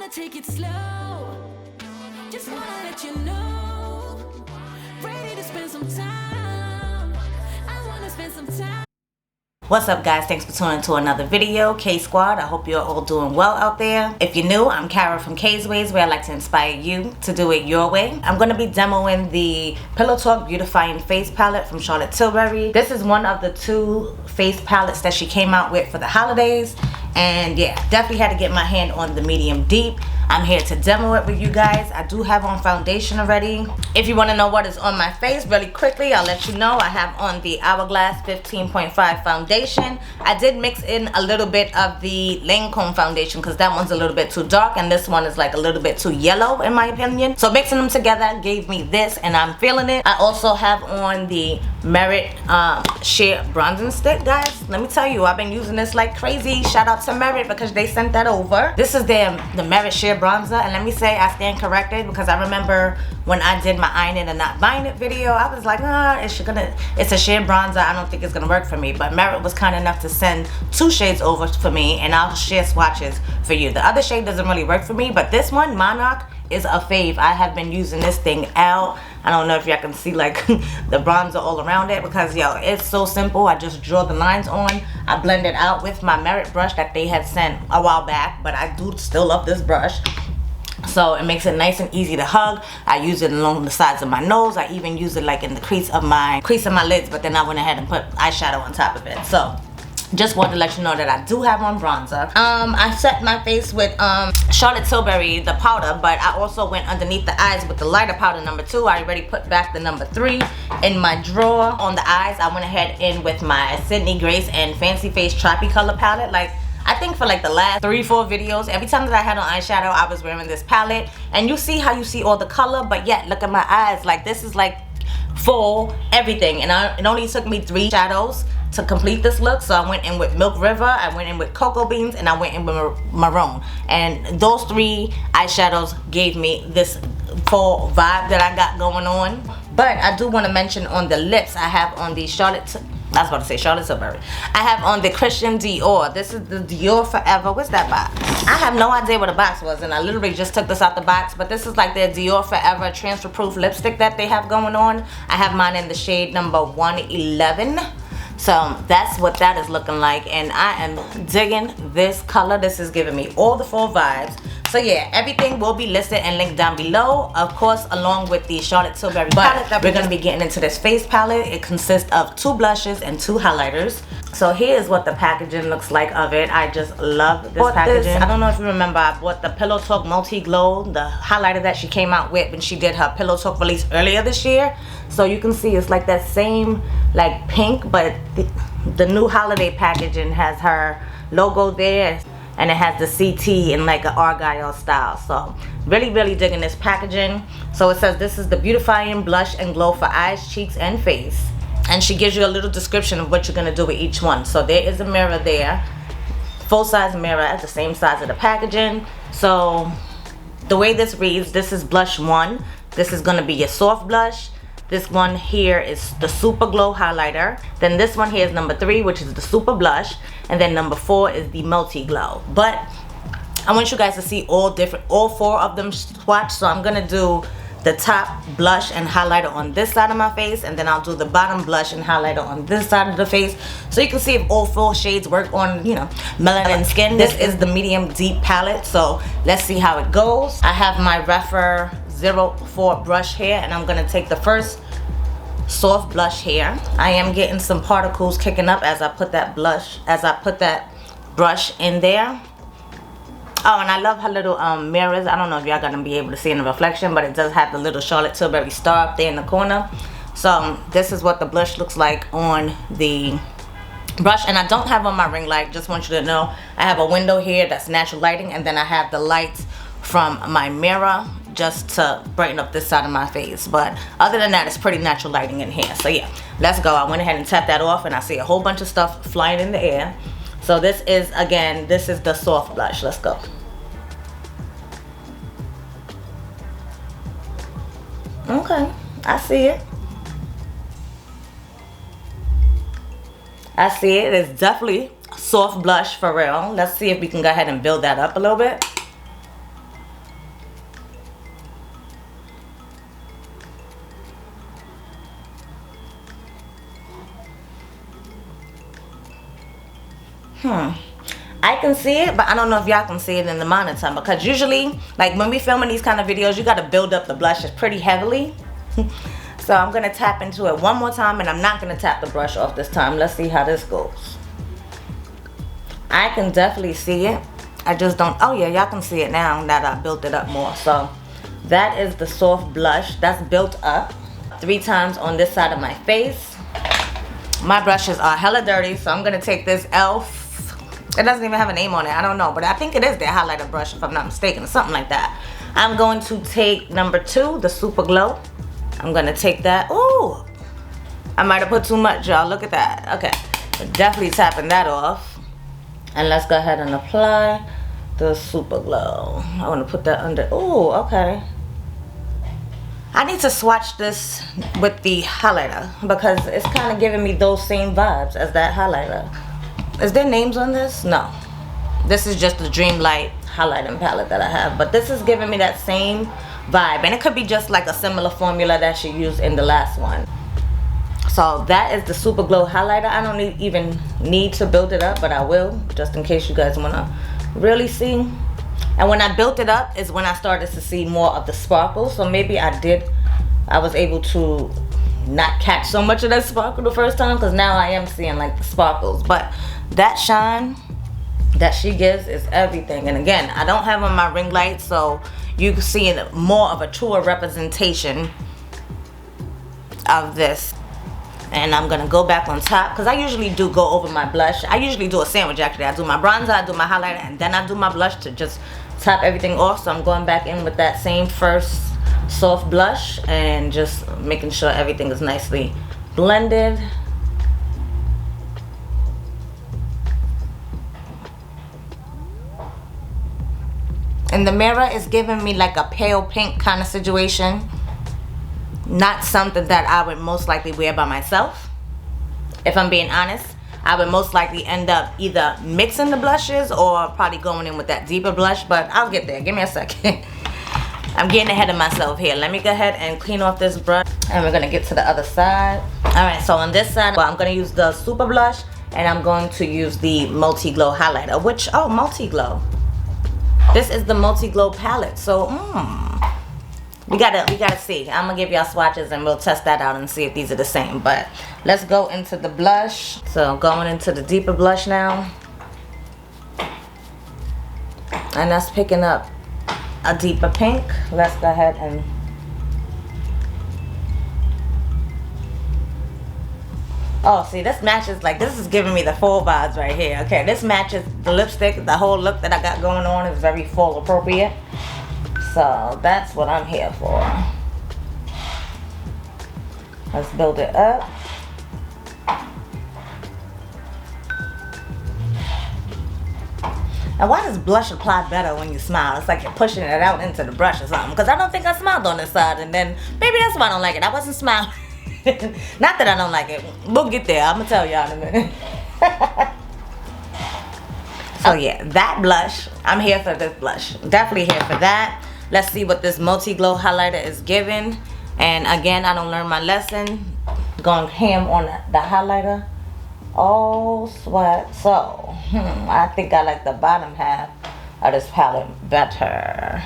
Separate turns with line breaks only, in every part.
wanna take it slow. Just wanna let you know. Ready to spend some time. I wanna spend some time.
What's up guys, thanks for tuning to another video. K Squad, I hope you're all doing well out there. If you're new, I'm Kara from K's Ways, where I like to inspire you to do it your way. I'm going to be demoing the Pillow Talk Beautifying Face Palette from Charlotte Tilbury. This is one of the 2 face palettes that she came out with for the holidays. And yeah, definitely had to get my hand on the medium deep. I'm here to demo it with you guys. I do have on foundation already. If you want to know what is on my face really quickly, I'll let you know. I have on the Hourglass 15.5 foundation. I did mix in a little bit of the LANCOME foundation because that one's a little bit too dark and this one is like a little bit too yellow in my opinion. So mixing them together gave me this and I'm feeling it. I also have on the Merit Sheer Bronzing Stick, guys. Let me tell you, I've been using this like crazy. Shout out to Merit because they sent that over. This is the Merit Sheer Bronzer, and let me say I stand corrected because I remember when I did my iron it and not buying it video, I was like, it's a sheer bronzer, I don't think it's gonna work for me. But Merit was kind enough to send 2 shades over for me, and I'll share swatches for you. The other shade doesn't really work for me, but this one, Monarch, is a fave. I have been using this thing out. I don't know if y'all can see like the bronzer all around it because yo, it's so simple. I just draw the lines on. I blend it out with my Merit brush that they had sent a while back, but I do still love this brush. So it makes it nice and easy to hug. I use it along the sides of my nose. I even use it like in the crease of my lids, but then I went ahead and put eyeshadow on top of it. So just wanted to let you know that I do have on bronzer. I set my face with Charlotte Tilbury, the powder, but I also went underneath the eyes with the lighter powder number 2. I already put back the number 3 in my drawer. On the eyes, I went ahead in with my Sydney Grace and Fancy Face TropiColor palette. Like, I think for like the last 3-4 videos, every time that I had on eyeshadow, I was wearing this palette. And you see how you see all the color, but yet look at my eyes. Like, this is like full everything. And it only took me 3 shadows to complete this look. So I went in with Milk River, I went in with Cocoa Beans, and I went in with Maroon. And those 3 eyeshadows gave me this full vibe that I got going on. But I do want to mention on the lips, I have on the Charlotte Tilbury. I have on the Christian Dior. This is the Dior Forever. What's that box? I have no idea what the box was, and I literally just took this out the box. But this is like their Dior Forever transfer proof lipstick that they have going on. I have mine in the shade number 111. So that's what that is looking like, and I am digging this color. This is giving me all the full vibes. So yeah, everything will be listed and linked down below, of course, along with the Charlotte Tilbury palette that we're going to be getting into this face palette. It consists of 2 blushes and 2 highlighters. So here's what the packaging looks like of it. I just love this packaging. I don't know if you remember, I bought the Pillow Talk Multi Glow, the highlighter that she came out with when she did her Pillow Talk release earlier this year. So you can see it's like that same like pink, but the new holiday packaging has her logo there. And it has the CT in like an Argyle style. So really digging this packaging. So it says this is the Beautifying Blush and Glow for Eyes, Cheeks, and Face. And she gives you a little description of what you're going to do with each one. So there is a mirror there. Full-size mirror at the same size of the packaging. So the way this reads, this is blush 1. This is going to be your soft blush. This one here is the Super Glow highlighter. Then this one here is number 3, which is the Super Blush. And then number 4 is the Multi Glow. But I want you guys to see all 4 of them swatch. So I'm gonna do the top blush and highlighter on this side of my face, and then I'll do the bottom blush and highlighter on this side of the face, so you can see if all 4 shades work on, you know, melanin skin. This is the medium deep palette, so let's see how it goes. I have my Refer 04 brush here, and I'm gonna take the first soft blush here. I am getting some particles kicking up as I put that brush in there. Oh, and I love her little mirrors. I don't know if y'all gonna be able to see in the reflection, but it does have the little Charlotte Tilbury star up there in the corner. So this is what the blush looks like on the brush. And I don't have on my ring light, just want you to know. I have a window here that's natural lighting, and then I have the lights from my mirror just to brighten up this side of my face. But other than that, it's pretty natural lighting in here. So yeah, let's go. I went ahead and tapped that off, and I see a whole bunch of stuff flying in the air. So this is, again, this is the soft blush. Let's go. Okay, I see it. I see it. It's definitely soft blush for real. Let's see if we can go ahead and build that up a little bit. I can see it, but I don't know if y'all can see it in the monitor, because usually, like when we filming these kind of videos, you got to build up the blushes pretty heavily. So I'm going to tap into it one more time, and I'm not going to tap the brush off this time. Let's see how this goes. I can definitely see it. I just don't, oh yeah, y'all can see it now that I built it up more. So that is the soft blush that's built up 3 times on this side of my face. My brushes are hella dirty, so I'm going to take this e.l.f. It doesn't even have a name on it. I don't know, but I think it is their highlighter brush if I'm not mistaken, something like that. I'm going to take number 2, the Super Glow. I'm going to take that. Ooh, I might have put too much, y'all. Look at that. Okay, definitely tapping that off. And let's go ahead and apply the Super Glow. I want to put that under. Ooh, okay. I need to swatch this with the highlighter because it's kind of giving me those same vibes as that highlighter. Is there names on this? No. This is just the Dreamlight highlighting palette that I have. But this is giving me that same vibe. And it could be just like a similar formula that she used in the last one. So that is the Super Glow highlighter. I don't even need to build it up, but I will. Just in case you guys want to really see. And when I built it up is when I started to see more of the sparkles. So maybe I was able to not catch so much of that sparkle the first time, because now I am seeing like the sparkles. But that shine that she gives is everything. And again, I don't have on my ring light, so you can see more of a truer representation of this. And I'm gonna go back on top because I usually do go over my blush. I usually do a sandwich actually. I do my bronzer, I do my highlighter, and then I do my blush to just top everything off. So I'm going back in with that same first soft blush and just making sure everything is nicely blended. And the mirror is giving me like a pale pink kind of situation. Not something that I would most likely wear by myself. If I'm being honest, I would most likely end up either mixing the blushes or probably going in with that deeper blush, but I'll get there. Give me a second. I'm getting ahead of myself here. Let me go ahead and clean off this brush, and we're gonna get to the other side. Alright, so on this side, well, I'm gonna use the Super Blush, and I'm going to use the Multi Glow highlighter, which, oh, Multi Glow. This is the Multi Glow palette, so we gotta see. I'm gonna give y'all swatches and we'll test that out and see if these are the same. But let's go into the blush. So going into the deeper blush now, and that's picking up a deeper pink. Let's go ahead and oh, see, this matches, like, this is giving me the fall vibes right here. Okay, this matches the lipstick. The whole look that I got going on is very fall appropriate. So that's what I'm here for. Let's build it up. And why does blush apply better when you smile? It's like you're pushing it out into the brush or something. Because I don't think I smiled on this side, and then maybe that's why I don't like it. I wasn't smiling. Not that I don't like it. We'll get there. I'm gonna tell y'all in a minute. So yeah, that blush, I'm here for this blush. Definitely here for that. Let's see what this Multi Glow highlighter is giving. And again, I don't learn my lesson. Going ham on the highlighter. Oh, sweat. So, I think I like the bottom half of this palette better.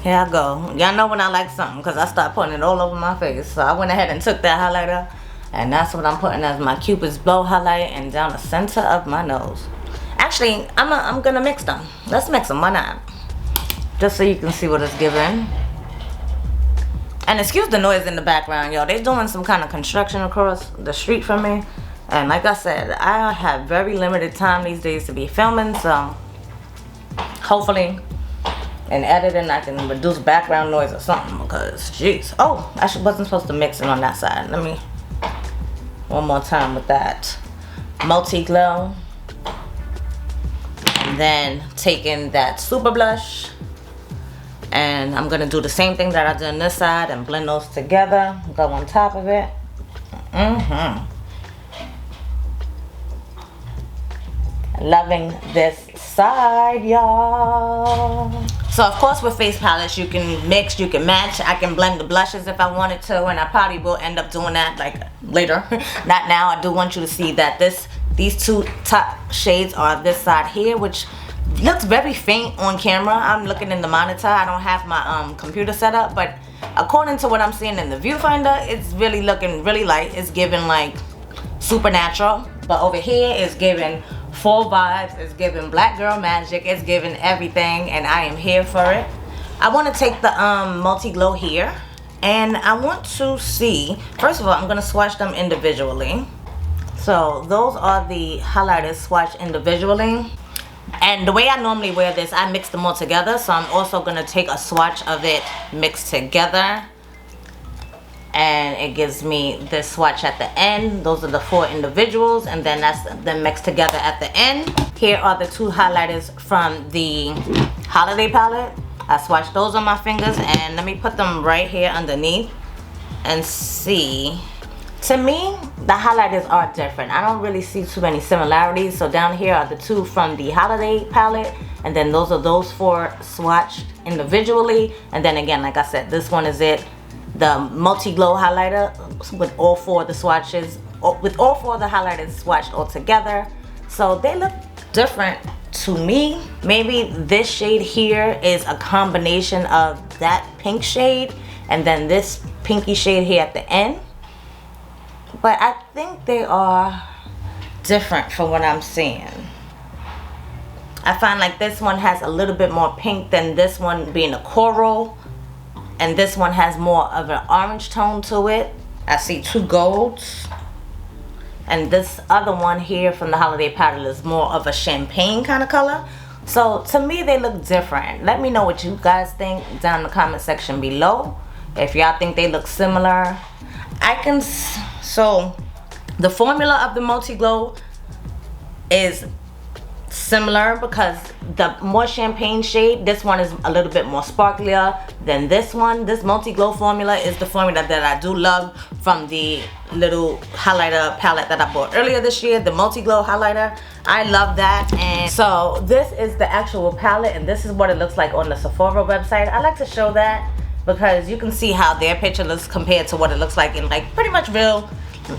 Here I go. Y'all know when I like something because I start putting it all over my face. So I went ahead and took that highlighter, and that's what I'm putting as my Cupid's Bow highlight and down the center of my nose. Actually, I'm gonna mix them. Let's mix them. Why not? Just so you can see what it's giving. And excuse the noise in the background, y'all. They're doing some kind of construction across the street from me. And like I said, I have very limited time these days to be filming, so hopefully in editing I can reduce background noise or something, because jeez. Oh, I wasn't supposed to mix it on that side. Let me one more time with that Multi Glow, and then taking that Super Blush, and I'm gonna do the same thing that I did on this side and blend those together, go on top of it. Loving this side, y'all. So of course with face palettes you can mix, you can match. I can blend the blushes if I wanted to, and I probably will end up doing that like later. Not now. I do want you to see that these two top shades are this side here, which looks very faint on camera. I'm looking in the monitor. I don't have my computer set up, but according to what I'm seeing in the viewfinder, it's really looking really light. It's giving like supernatural, but over here it's giving full vibes. It's giving black girl magic. It's giving everything, and I am here for it. I want to take the multi-glow here, and I want to see, first of all, I'm going to swatch them individually. So those are the highlighters swatched individually. And the way I normally wear this, I mix them all together. So I'm also going to take a swatch of it mixed together. And it gives me this swatch at the end. Those are the 4 individuals, and then that's them mixed together at the end. Here are the 2 highlighters from the holiday palette. I swatched those on my fingers, and let me put them right here underneath and see. To me, the highlighters are different. I don't really see too many similarities. So down here are the 2 from the holiday palette, and then those are those 4 swatched individually. And then again, like I said, this one is it. The multi-glow highlighter with all 4 of the swatches, with all 4 of the highlighters swatched all together. So they look different to me. Maybe this shade here is a combination of that pink shade and then this pinky shade here at the end. But I think they are different from what I'm seeing. I find like this one has a little bit more pink than this one being a coral. And this one has more of an orange tone to it. I see 2 golds. And this other one here from the holiday palette is more of a champagne kind of color. So to me they look different. Let me know what you guys think down in the comment section below. If y'all think they look similar. So the formula of the multi-glow is similar because the more champagne shade, this one is a little bit more sparklier than this one. This multi-glow formula is the formula that I do love from the little highlighter palette that I bought earlier this year, the multi-glow highlighter. I love that. And so this is the actual palette, and this is what it looks like on the Sephora website. I like to show that because you can see how their picture looks compared to what it looks like in like pretty much real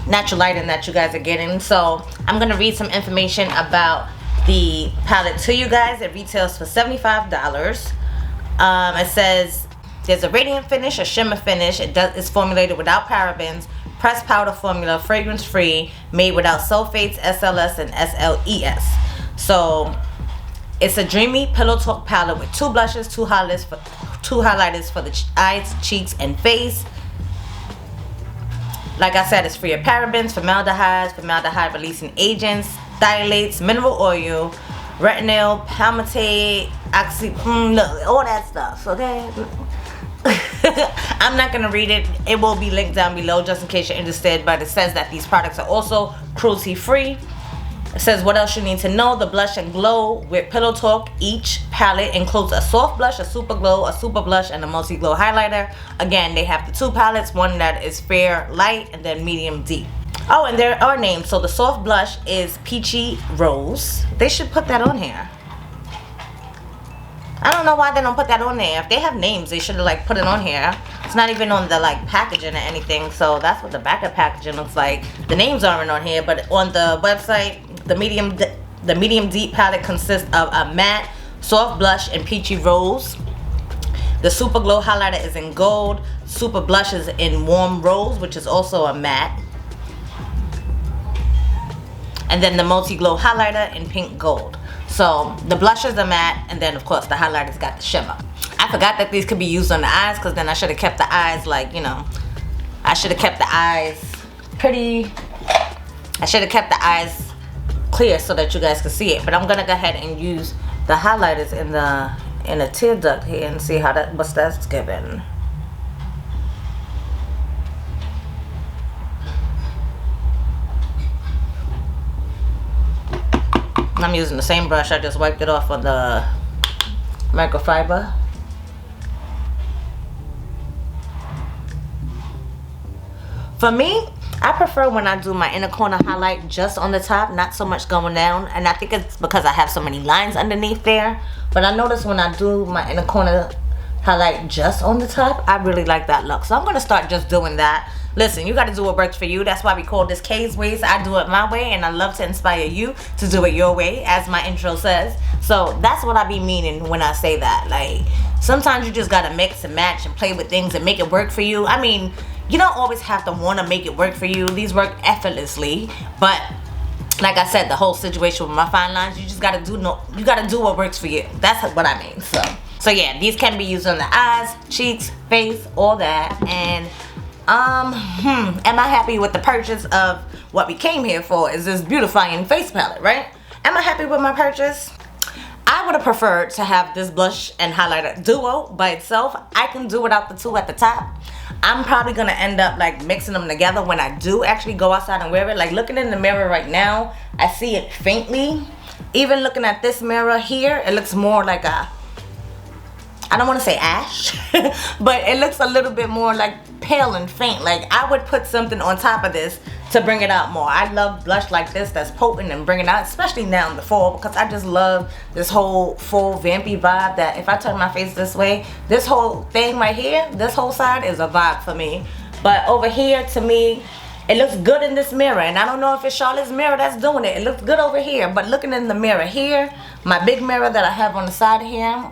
natural lighting that you guys are getting. So I'm gonna read some information about the palette to you guys. It retails for $75. It says there's a radiant finish, a shimmer finish. It's formulated without parabens, pressed powder formula, fragrance free, made without sulfates, SLS and SLES. So it's a dreamy pillow talk palette with 2 blushes, 2 highlighters for the eyes, cheeks, and face. Like I said, it's free of parabens, formaldehyde releasing agents, dilates, mineral oil, retinol, palmitate, all that stuff, okay? I'm not gonna read it. It will be linked down below just in case you're interested, but it says that these products are also cruelty free. It says what else you need to know. The blush and glow with Pillow Talk. Each palette includes a soft blush, a super glow, a super blush, and a multi-glow highlighter. Again, they have the 2 palettes, one that is fair light and then medium deep. Oh, and there are names. So the soft blush is Peachy Rose. They should put that on here. I don't know why they don't put that on there. If they have names, they should have like put it on here. It's not even on the like packaging or anything. So that's what the back of packaging looks like. The names aren't on here, but on the website, the medium deep palette consists of a matte, soft blush, and Peachy Rose. The super glow highlighter is in gold. Super blush is in warm rose, which is also a matte. And then the multi-glow highlighter in pink gold. So the blushes are matte, and then of course the highlighter's got the shimmer. I forgot that these could be used on the eyes, because then I should have kept the eyes like, you know, I should have kept the eyes clear so that you guys can see it. But I'm gonna go ahead and use the highlighters in the tear duct here and see how what's that's giving. I'm using the same brush. I just wiped it off on the microfiber. For me, I prefer when I do my inner corner highlight just on the top, not so much going down. And I think it's because I have so many lines underneath there. But I notice when I do my inner corner highlight just on the top, I really like that look. So I'm going to start just doing that. Listen, you got to do what works for you. That's why we call this Kay's Ways. I do it my way, and I love to inspire you to do it your way, as my intro says. So that's what I be meaning when I say that. Like, sometimes you just got to mix and match and play with things and make it work for you. I mean, you don't always have to want to make it work for you. These work effortlessly. But like I said, the whole situation with my fine lines, you just got to do what works for you. That's what I mean. So yeah, these can be used on the eyes, cheeks, face, all that. And am I happy with the purchase of what we came here for? Is this Beautifying face palette, right? Am I happy with my purchase? I would have preferred to have this blush and highlighter duo by itself. I can do without the two at the top. I'm probably gonna end up like mixing them together when I do actually go outside and wear it. Like, looking in the mirror right now, I see it faintly. Even looking at this mirror here, it looks more like a, I don't want to say ash, but it looks a little bit more like pale and faint. Like, I would put something on top of this to bring it out more. I love blush like this that's potent and bring it out, especially now in the fall, because I just love this whole full vampy vibe that if I turn my face this way, this whole thing right here, this whole side is a vibe for me. But over here, to me, it looks good in this mirror, and I don't know if it's Charlotte's mirror that's doing it. It looks good over here, but looking in the mirror here, my big mirror that I have on the side here,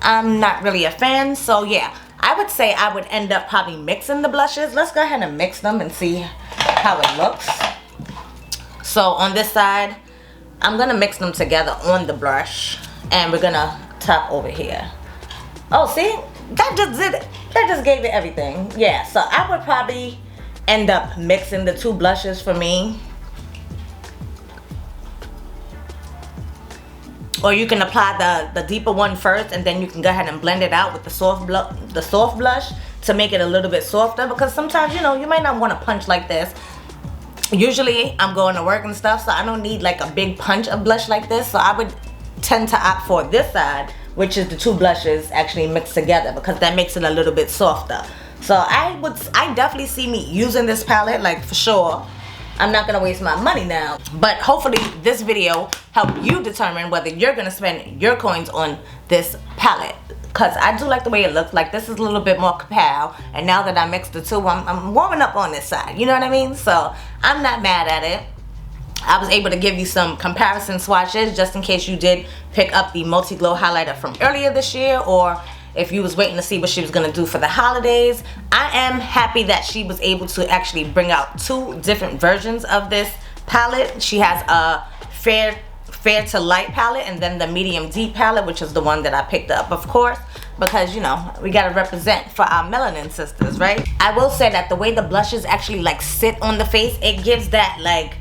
I'm not really a fan. So yeah, I would say I would end up probably mixing the blushes. Let's go ahead and mix them and see how it looks. So on this side, I'm gonna mix them together on the brush, and we're gonna tap over here. Oh, see, that just did it. That just gave it everything. Yeah, so I would probably end up mixing the two blushes for me. Or you can apply the deeper one first, and then you can go ahead and blend it out with the soft blush to make it a little bit softer, because sometimes, you know, you might not want to punch like this. Usually I'm going to work and stuff, so I don't need like a big punch of blush like this. So I would tend to opt for this side, which is the two blushes actually mixed together, because that makes it a little bit softer. So I definitely see me using this palette, like, for sure. I'm not gonna waste my money now, but hopefully this video helped you determine whether you're gonna spend your coins on this palette, because I do like the way it looks. Like, this is a little bit more kapow, and now that I mixed the two, I'm warming up on this side, you know what I mean? So I'm not mad at it. I was able to give you some comparison swatches just in case you did pick up the multi-glow highlighter from earlier this year, or if you was waiting to see what she was going to do for the holidays. I am happy that she was able to actually bring out two different versions of this palette. She has a fair to light palette, and then the medium deep palette, which is the one that I picked up, of course, because, you know, we got to represent for our melanin sisters, right? I will say that the way the blushes actually like sit on the face, it gives that like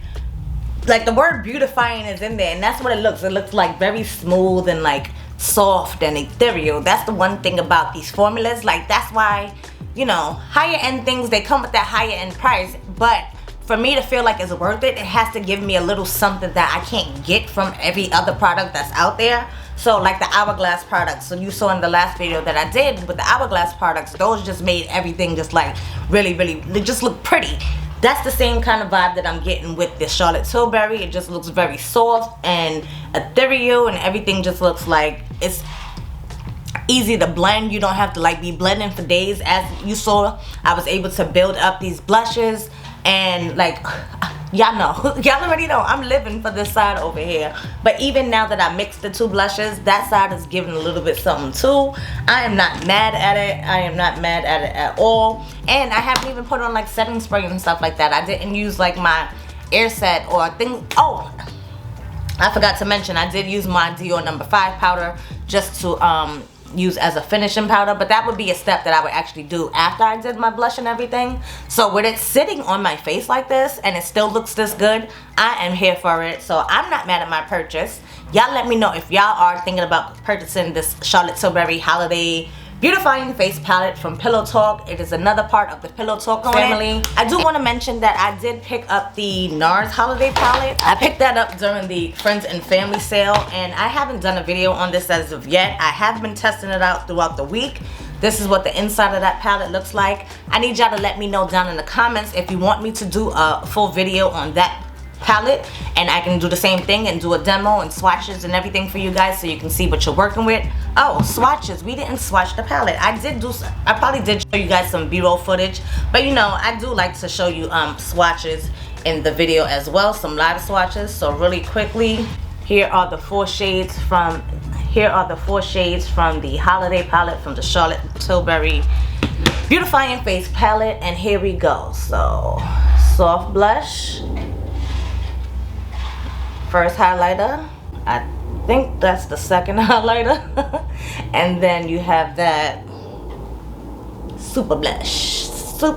the word beautifying is in there, and that's what it looks. It looks like very smooth and like soft and ethereal. That's the one thing about these formulas. Like, that's why, you know, higher end things, they come with that higher end price, but for me to feel like it's worth it, it has to give me a little something that I can't get from every other product that's out there. So like the Hourglass products, so you saw in the last video that I did with the Hourglass products, those just made everything just like really, they just look pretty. That's the same kind of vibe that I'm getting with this Charlotte Tilbury. It just looks very soft and ethereal, and everything just looks like it's easy to blend. You don't have to like be blending for days. As you saw, I was able to build up these blushes, and like, y'all know, y'all already know I'm living for this side over here. But even now that I mixed the two blushes, that side is giving a little bit something too. I am not mad at it. I am not mad at it at all. And I haven't even put on like setting spray and stuff like that. I didn't use like my air set or thing. Oh, I forgot to mention, I did use my DIOR No. 5 powder just to use as a finishing powder, but that would be a step that I would actually do after I did my blush and everything. So with it sitting on my face like this and it still looks this good, I am here for it. So I'm not mad at my purchase. Y'all let me know if y'all are thinking about purchasing this Charlotte Tilbury Holiday Beautifying Face Palette from Pillow Talk. It is another part of the Pillow Talk family. I do want to mention that I did pick up the NARS Holiday Palette. I picked that up during the Friends and Family sale, and I haven't done a video on this as of yet. I have been testing it out throughout the week. This is what the inside of that palette looks like. I need y'all to let me know down in the comments if you want me to do a full video on that palette, and I can do the same thing and do a demo and swatches and everything for you guys so you can see what you're working with. Oh, swatches. We didn't swatch the palette. I probably did show you guys some b-roll footage, but you know, I do like to show you swatches in the video as well, some live swatches. So really quickly, here are the 4 shades from the holiday palette from the Charlotte Tilbury Beautifying Face palette, and here we go. So soft blush, first highlighter, I think that's the second highlighter, and then you have that super blush. So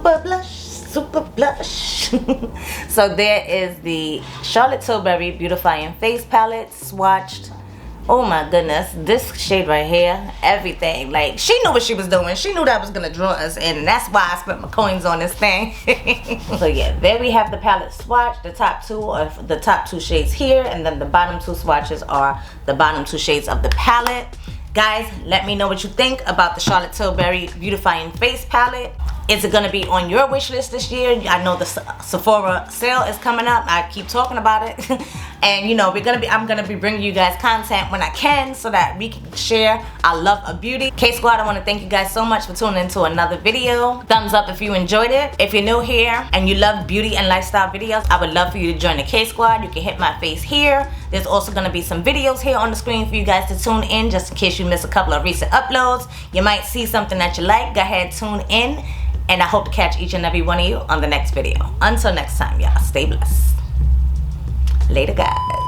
there is the Charlotte Tilbury Beautifying Face palette swatched. Oh my goodness, this shade right here, everything. Like, she knew what she was doing. She knew that was gonna draw us in, and that's why I spent my coins on this thing. So yeah, there we have the palette swatch. The top 2 are the top 2 shades here, and then the bottom 2 swatches are the bottom 2 shades of the palette. Guys, let me know what you think about the Charlotte Tilbury Beautifying Face palette. Is it gonna be on your wish list this year? I know the Sephora sale is coming up. I keep talking about it. And you know, I'm gonna be bringing you guys content when I can so that we can share our love of beauty. K Squad, I wanna thank you guys so much for tuning into another video. Thumbs up if you enjoyed it. If you're new here and you love beauty and lifestyle videos, I would love for you to join the K Squad. You can hit my face here. There's also gonna be some videos here on the screen for you guys to tune in, just in case you miss a couple of recent uploads. You might see something that you like. Go ahead, tune in. And I hope to catch each and every one of you on the next video. Until next time, y'all, stay blessed. Later, guys.